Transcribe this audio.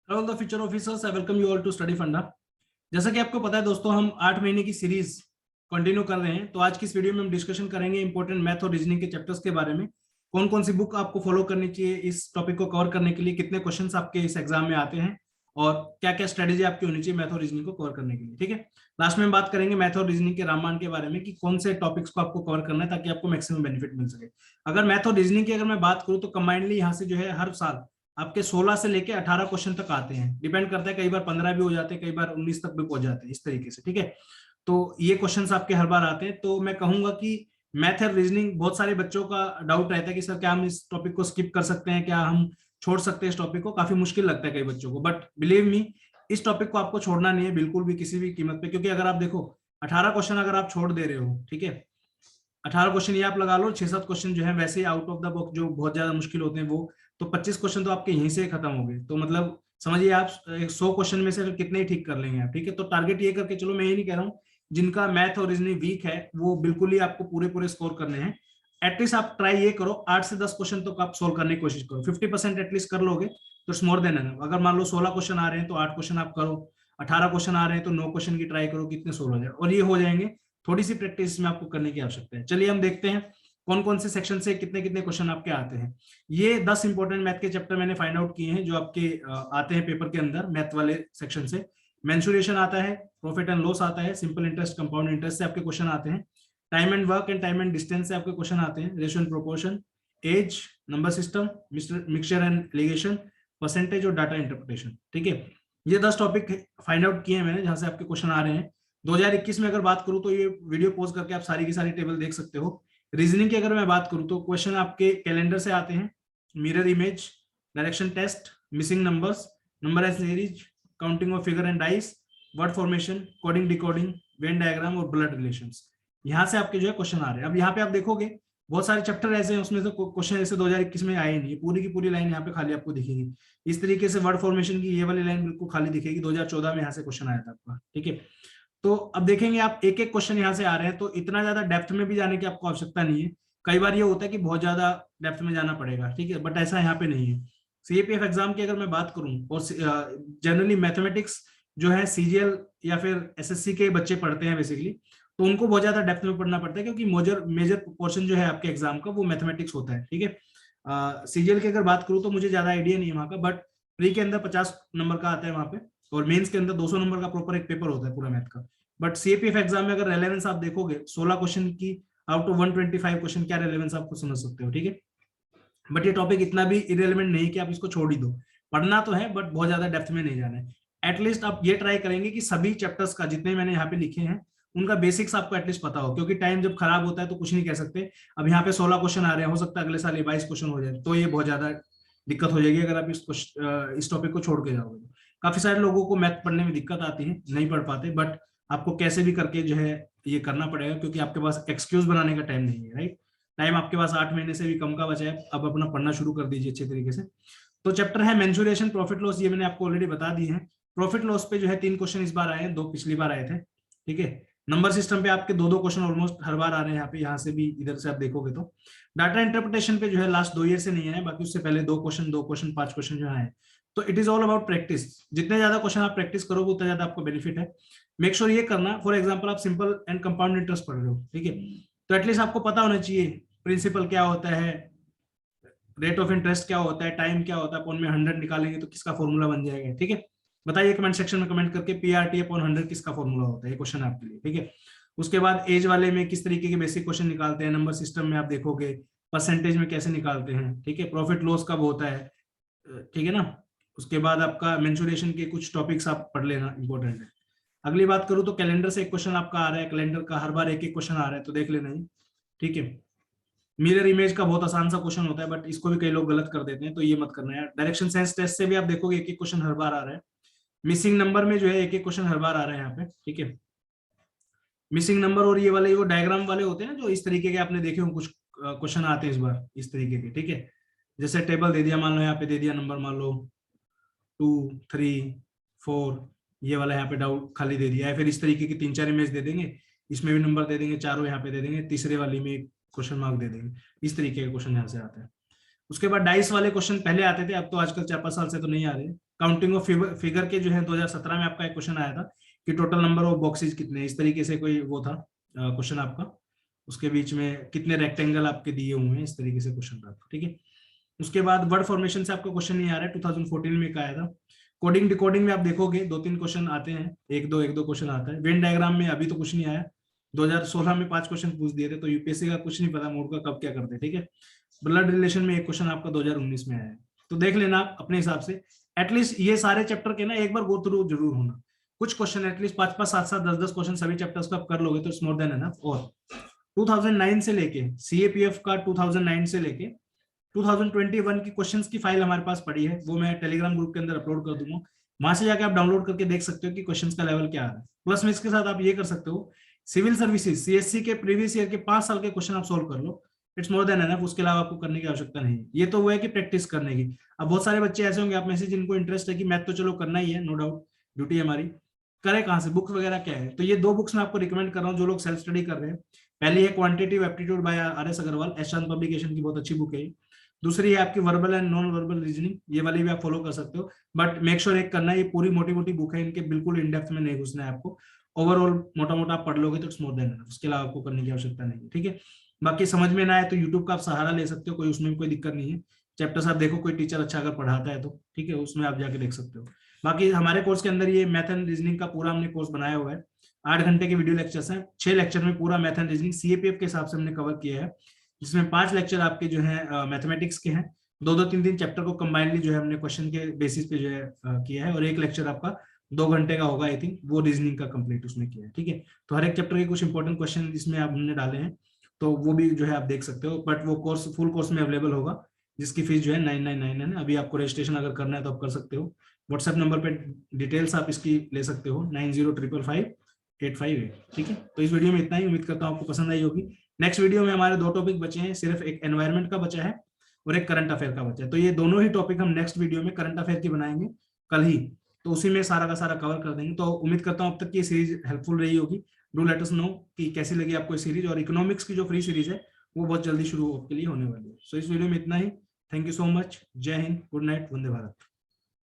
All the future officers, I welcome you all to study funda. जैसा कि आपको पता है दोस्तों, हम 8 महीने की सीरीज कंटिन्यू कर रहे हैं। तो आज की इस वीडियो में हम डिस्कशन करेंगे इंपॉर्टेंट मैथ और रीजनिंग के चैप्टर्स के बारे में। कौन कौन सी बुक आपको फॉलो करनी चाहिए इस टॉपिक को कवर करने के लिए, कितने क्वेश्चंस आपके इस एग्जाम में आते हैं और क्या क्या स्ट्रेटेजी आपकी होनी चाहिए मैथ और रीजनिंग को कवर करने के लिए। ठीक है, लास्ट में हम बात करेंगे मैथ और रीजनिंग के रामायण के बारे में कि कौन से टॉपिक्स को आपको कवर करना है ताकि आपको मैक्सिमम बेनिफिट मिल सके। अगर मैथ और रीजनिंग की अगर मैं बात करूँ तो कंबाइंडली यहाँ से जो है हर साल आपके 16 से लेके 18 क्वेश्चन तक आते हैं। डिपेंड करता है, कई बार 15 भी हो जाते हैं, कई बार 19 तक भी पहुंच जाते हैं, इस तरीके से। ठीक है, तो ये क्वेश्चंस आपके हर बार आते हैं। तो मैं कहूंगा कि मैथ और रीजनिंग, बहुत सारे बच्चों का डाउट रहता है कि सर क्या हम इस टॉपिक को स्किप कर सकते हैं, क्या हम छोड़ सकते हैं इस टॉपिक को। काफी मुश्किल लगता है कई बच्चों को, बट बिलीव मी, इस टॉपिक को आपको छोड़ना नहीं है बिल्कुल भी, किसी भी कीमत पे। क्योंकि अगर आप देखो 18 क्वेश्चन अगर आप छोड़ दे रहे हो, ठीक है, 18 क्वेश्चन ये आप लगा लो, 6-7 क्वेश्चन जो है वैसे ही आउट ऑफ द बॉक्स जो बहुत ज्यादा मुश्किल होते हैं वो, तो 25 क्वेश्चन तो आपके यहीं से खत्म हो गए। तो मतलब समझिए आप 100 क्वेश्चन में से कितने ही ठीक कर लेंगे आप। ठीक है, तो टारगेट ये करके चलो, मैं ये नहीं कह रहा हूँ जिनका मैथ और रीजनिंग वीक है वो बिल्कुल ही आपको पूरे पूरे स्कोर करने हैं। एटलीस्ट आप ट्राई ये करो, 8 से 10 क्वेश्चन तो आप सोल्व करने की कोशिश करो। 50% एटलीस्ट कर लोगे तो इट्स मोर देन एनफ। अगर मान लो 16 क्वेश्चन आ रहे हैं तो 8 क्वेश्चन आप करो, 18 क्वेश्चन आ रहे हैं तो 9 क्वेश्चन की ट्राई करो, कितने सोल्व हो जाए, और ये हो जाएंगे। थोड़ी सी प्रैक्टिस में आपको करने की आवश्यकता है। चलिए हम देखते हैं कौन कौन से सेक्शन से कितने कितने क्वेश्चन आपके आते हैं। ये 10 इंपॉर्टेंट मैथ के चैप्टर मैंने फाइंड आउट किए हैं जो आपके आते हैं पेपर के अंदर मैथ वाले सेक्शन से। मेंसुरेशन आता है, प्रॉफिट एंड लॉस आता है, सिंपल इंटरेस्ट, कंपाउंड इंटरेस्ट से आपके क्वेश्चन आते हैं, time and work and time and distance से आपके क्वेश्चन आते हैं, ratio and proportion, age, number system, mixture and alligation, percentage और डाटा इंटरप्रिटेशन। ठीक है, ये 10 टॉपिक फाइंड आउट किए हैं मैंने जहां से आपके क्वेश्चन आ रहे हैं। 2021 में अगर बात करूं तो ये वीडियो पॉज करके आप सारी की सारी टेबल देख सकते हो। रीजनिंग की अगर मैं बात करूं तो क्वेश्चन आपके कैलेंडर से आते हैं, mirror image, direction test, missing numbers, number and series, counting of figure and dice, word formation, coding decoding, Venn diagram और ब्लड रिलेशंस। यहाँ से आपके जो है क्वेश्चन आ रहे हैं। अब यहाँ पे आप देखोगे बहुत सारे चैप्टर ऐसे हैं उसमें से क्वेश्चन ऐसे 2021 में आए नहीं, पूरी की पूरी लाइन यहाँ पे खाली आपको दिखेगी। इस तरीके से वर्ड फॉर्मेशन की ये वाली लाइन बिल्कुल खाली दिखेगी, 2014 में यहाँ से क्वेश्चन आया था आपका। ठीक है, तो अब देखेंगे आप एक एक क्वेश्चन यहाँ से आ रहे हैं, तो इतना ज्यादा डेप्थ में भी जाने की आपको आवश्यकता नहीं है। कई बार ये होता है कि बहुत ज्यादा डेप्थ में जाना पड़ेगा, ठीक है, बट ऐसा यहाँ पे नहीं है। सीएपीएफ एग्जाम की अगर मैं बात करूं, और जनरली मैथमेटिक्स जो है सीजीएल या फिर एसएससी के बच्चे पढ़ते हैं बेसिकली, तो उनको बहुत ज्यादा डेप्थ में पढ़ना पड़ता है क्योंकि मेजर मेजर पोर्शन जो है आपके एग्जाम का वो मैथमेटिक्स होता है। ठीक है, सीजीएल की अगर बात करूं तो मुझे ज्यादा आइडिया नहीं है वहां का, बट प्री के अंदर 50 नंबर का आता है वहां पे, और मेंस के अंदर 200 नंबर का प्रॉपर एक पेपर होता है पूरा मैथ का। बट सीएपीएफ एग्जाम में अगर रेलेवेंस आप देखोगे 16 क्वेश्चन की आउट ऑफ 125 क्वेश्चन, क्या रेलेवेंस आपको समझ सकते हो। ठीक है, बट ये टॉपिक इतना भी इरेलीवेंट नहीं कि आप इसको छोड़ ही दो। पढ़ना तो है बट बहुत ज्यादा डेप्थ में नहीं जाना है। एटलीस्ट आप ये ट्राई करेंगे कि सभी चैप्टर्स का जितने मैंने यहाँ पे लिखे हैं उनका बेसिक्स आपको एटलीस्ट पता हो, क्योंकि टाइम जब खराब होता है तो कुछ नहीं कह सकते। अब यहाँ पे 16 क्वेश्चन आ रहे हैं, हो सकता है अगले साल ये 22 क्वेश्चन हो जाए, तो ये बहुत ज्यादा दिक्कत हो जाएगी अगर आप इस टॉपिक को छोड़ के जाओगे। काफी सारे लोगों को मैथ पढ़ने में दिक्कत आती है, नहीं पढ़ पाते, बट आपको कैसे भी करके जो है ये करना पड़ेगा, क्योंकि आपके पास एक्सक्यूज बनाने का टाइम नहीं है। राइट, टाइम आपके पास 8 महीने से भी कम का बचा है, अब अपना पढ़ना शुरू कर दीजिए अच्छे तरीके से। तो चैप्टर है मेंसुरेशन, प्रॉफिट लॉस, ये मैंने आपको ऑलरेडी बता दी है। प्रॉफिट लॉस पे जो है 3 क्वेश्चन इस बार आए हैं, 2 पिछली बार आए थे। ठीक है, नंबर सिस्टम पे आपके 2-2 क्वेश्चन ऑलमोस्ट हर बार आ रहे हैं यहाँ पे, यहाँ से भी इधर से आप देखोगे तो। डाटा इंटरप्रिटेशन पे जो है लास्ट 2 ईयर से नहीं आए, बाकी उससे पहले 2 क्वेश्चन 5 क्वेश्चन जो आए। तो it is all about practice, जितने ज्यादा क्वेश्चन आप प्रैक्टिस करोगे उतना ज्यादा आपको बेनिफिट है। मेक श्योर ये करना, फॉर एग्जाम्पल आप सिंपल एंड कंपाउंड इंटरेस्ट पढ़ रहे हो, ठीक है, तो एटलीस्ट आपको पता होना चाहिए प्रिंसिपल क्या होता है, रेट ऑफ इंटरेस्ट क्या होता है, टाइम क्या होता है, अपन में 100 निकालेंगे तो किसका फॉर्मूला बन जाएगा। ठीक है, बताइए कमेंट सेक्शन में कमेंट करके, पीआरटी अपॉन 100 किसका फॉर्मूला होता है, ये क्वेश्चन आपके लिए। ठीक है, उसके बाद एज वाले में किस तरीके के बेसिक क्वेश्चन निकालते हैं, नंबर सिस्टम में आप देखोगे परसेंटेज में कैसे निकालते हैं। ठीक है, प्रॉफिट लॉस कब होता है, ठीक है ना। उसके बाद आपका मेंसुरेशन के कुछ टॉपिक्स आप पढ़ लेना, इंपॉर्टेंट है। अगली बात करूं तो कैलेंडर से एक क्वेश्चन आपका आ रहा है, कैलेंडर का हर बार एक एक क्वेश्चन आ रहा है, तो देख लेना ही। ठीक है, मिरर इमेज का बहुत आसान सा क्वेश्चन होता है, बट इसको भी कई लोग गलत कर देते हैं, तो ये मत करना है। डायरेक्शन सेंस टेस्ट से भी आप देखोगे एक एक क्वेश्चन हर बार आ रहा है। मिसिंग नंबर में जो है एक एक क्वेश्चन हर बार आ रहा है यहाँ पे। ठीक है, मिसिंग नंबर और ये वाले वो डायग्राम वाले होते हैं ना, जो इस तरीके के आपने देखे हो, कुछ क्वेश्चन आते हैं इस बार इस तरीके के। ठीक है, जैसे टेबल दे दिया, मान लो यहाँ पे दे दिया नंबर, मान लो 2, 3, 4, ये वाला यहाँ पे डाउट खाली दे दिया है, फिर इस तरीके की 3-4 इमेज दे देंगे, इसमें भी नंबर दे देंगे, चारों यहाँ पे दे देंगे, तीसरे वाली में क्वेश्चन मार्क दे देंगे। इस तरीके के क्वेश्चन यहाँ से आते हैं। उसके बाद डाइस वाले क्वेश्चन पहले आते थे, अब तो आजकल 4-5 साल से तो नहीं आ रहे। काउंटिंग ऑफ फिगर के जो है 2017 में आपका एक क्वेश्चन आया था कि टोटल नंबर ऑफ बॉक्सेज कितने हैं, इस तरीके से कोई वो था क्वेश्चन आपका, उसके बीच में कितने रेक्टेंगल आपके दिए हुए हैं, इस तरीके से क्वेश्चन था, ठीक है। उसके बाद वर्ड फॉर्मेशन से आपका क्वेश्चन नहीं आ रहा है, 2014 में एक आया था। कोडिंग डिकोडिंग में आप देखोगे 2-3 क्वेश्चन आते हैं, एक दो क्वेश्चन आता है। वेन डायग्राम में अभी तो कुछ नहीं आया, 2016 में 5 क्वेश्चन पूछ दिए थे, तो यूपीएससी का कुछ नहीं पता मोड का कब क्या करते, ठीक है। ब्लड रिलेशन में एक क्वेश्चन आपका 2019 में आया है, तो देख लेना आप अपने हिसाब से। एटलीस्ट ये सारे चैप्टर के ना एक बार गो थ्रू जरूर होना, कुछ क्वेश्चन एटलीस्ट 5-5, 7-7, 10-10 क्वेश्चन सभी चैप्टर्स को आप कर लोगे तो इट्स मोर देन एनफ। और 2009 से लेके सीएपीएफ का 2009 से लेके 2021 की क्वेश्चंस की फाइल हमारे पास पड़ी है, वो मैं टेलीग्राम ग्रुप के अंदर अपलोड कर दूंगा, वहां से जाके आप डाउनलोड करके देख सकते हो कि क्वेश्चंस का लेवल क्या आ रहा है। प्लस में इसके साथ आप ये कर सकते हो, सिविल सर्विसेज सीएससी के प्रीवियस ईयर के 5 साल के क्वेश्चन आप सोल्व कर लो, इट्स मोर देन एनफ। उसके अलावा आपको करने की आवश्यकता नहीं है, ये तो वो है कि प्रैक्टिस करने की। अब बहुत सारे बच्चे ऐसे होंगे आप में से जिनको इंटरेस्ट है कि मैथ तो चलो करना ही है, नो डाउट ड्यूटी है हमारी, करे कहाँ से, बुक्स वगैरह क्या है, तो ये 2 बुक्स मैं आपको रिकमेंड कर रहा हूँ जो लोग सेल्फ स्टडी कर रहे हैं। पहली है quantitative aptitude by R S. Agarwal, एशांत पब्लिकेशन की बहुत अच्छी बुक है। दूसरी है आपकी verbal and non verbal reasoning, ये वाली भी आप फॉलो कर सकते हो, बट मेक श्योर एक करना है, ये पूरी मोटी मोटी बुक है, इनके बिल्कुल इन डेप्थ में नहीं घुसना है आपको। ओवरऑल मोटा मोटा आप पढ़ लोगे तो इट्स मोर देन एनफ, उसके अलावा आपको करने की आवश्यकता नहीं है, ठीक है। बाकी समझ में ना आए तो यूट्यूब का आप सहारा ले सकते हो, कोई उसमें भी कोई दिक्कत नहीं है। चैप्टर्स आप देखो, कोई टीचर अच्छा अगर पढ़ाता है तो ठीक है, उसमें आप जाके देख सकते हो। बाकी हमारे कोर्स के अंदर ये मैथ एंड रीजनिंग का पूरा हमने कोर्स बनाया हुआ है, 8 घंटे के वीडियो लेक्चर्स हैं, 6 लेक्चर में पूरा मैथ एंड रीजनिंग सीएपीएफ के हिसाब से हमने कवर किया है, जिसमें 5 लेक्चर आपके जो है मैथमेटिक्स के हैं, 2-2, 3-3 चैप्टर को कंबाइनली जो है हमने क्वेश्चन के बेसिस पे जो है किया है, और एक लेक्चर आपका 2 घंटे का होगा आई थिंक, वो रीजनिंग का कंप्लीट उसमें किया है, ठीक है। तो हर एक चैप्टर के कुछ इंपॉर्टेंट क्वेश्चन इसमें आप हमने डाले हैं, तो वो भी जो है आप देख सकते हो, बट वो कोर्स फुल कोर्स में अवेलेबल होगा, जिसकी फीस जो है 999 है। अभी आपको रजिस्ट्रेशन अगर करना है तो आप कर सकते हो, व्हाट्सएप नंबर पे डिटेल्स आप इसकी ले सकते हो, 90555858, ठीक है। तो इस वीडियो में इतना ही, उम्मीद करता हूँ आपको पसंद आई होगी। नेक्स्ट वीडियो में हमारे 2 टॉपिक बचे हैं, सिर्फ एक एनवायरमेंट का बचा है और एक करंट अफेयर का बचा है, तो ये दोनों ही टॉपिक हम नेक्स्ट वीडियो में करंट अफेयर की बनाएंगे कल ही, तो उसी में सारा का सारा कवर कर देंगे। तो उम्मीद करता हूँ अब तक की सीरीज हेल्पफुल रही होगी। डू लेट अस नो कि कैसी लगी आपको सीरीज, और इकोनॉमिक्स की जो फ्री सीरीज है वो बहुत जल्दी शुरू आपके लिए होने वाली है। सो इस वीडियो में इतना ही, थैंक यू सो मच, जय हिंद, गुड नाइट, वंदे भारत।